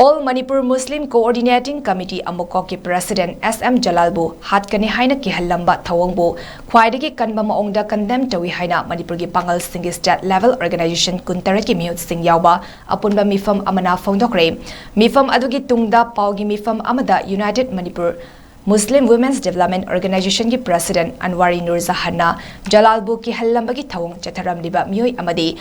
All Manipur Muslim Coordinating Committee Ammococ President SM Jalal bu Haatkani Haina Kihallamba Thowongbu Khwaidagi Kanba Mawongda condemn TOUI Haina Manipur PANGAL SINGGI state level organization Kuntare ki MEEHUT sing YAOBA APUNBA MEEPHAM AMANA PHONGDOKKHRE MEEPHAM adugi tungda paugi MEEPHAM amada United Manipur Muslim Women's Development Organization ki President Anwari Nur Zahanna Jalal bu Kihallamba ki Thawong Chataram liba Mioi amadi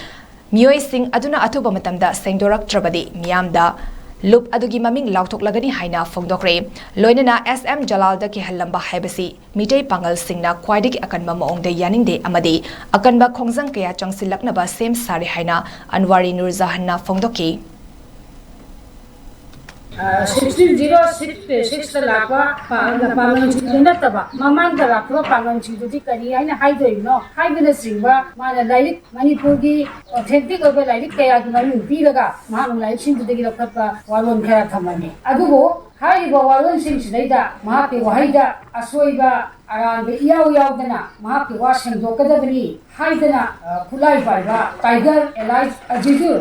Mioi sing aduna atuba matamda sengdorak trabadi miyamda Loop adugi maming lautok lagani haina phongdokkhre loinana SM Jalal da Kihallamba haibasi mitei pangal singna Khwaidagi Kanba Mawongda yaningde amadi akanba khongjang kaya changsilaknaba sem sari haina Anwari Nur Zahanna phongdokki 1606 lakwa pangan chingna taba mamang da lakwa pangan chingdi kari aina haidoi no haibina singba mala lailik manipur gi authentic oba lailik kaya gi mami piraga mahang lailik singdi gi lakpa walon khara thamani adugo haiba walon sing sidaida mahake wahaida asoiba aran yaw dana mahake wa sengdokadabani haidana kulai baiba tiger elite ajidu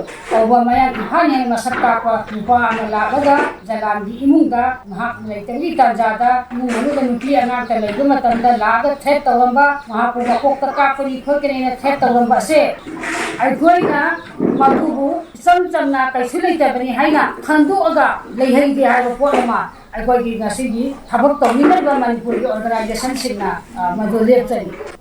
oba maya hanya masakka pa nupa na lagaga jalan di imungda mahak laitali tanjada mulu da nupi anak ta laidu matamda laga thet tawamba mahapu bakok ka pari khokene na thet tawamba se ai goina mabubu samna kaisulai tabani haina khandu aga leihari di haiba poema ai goigi ngasigi thabak tawina ba manipur organization singna madolep chari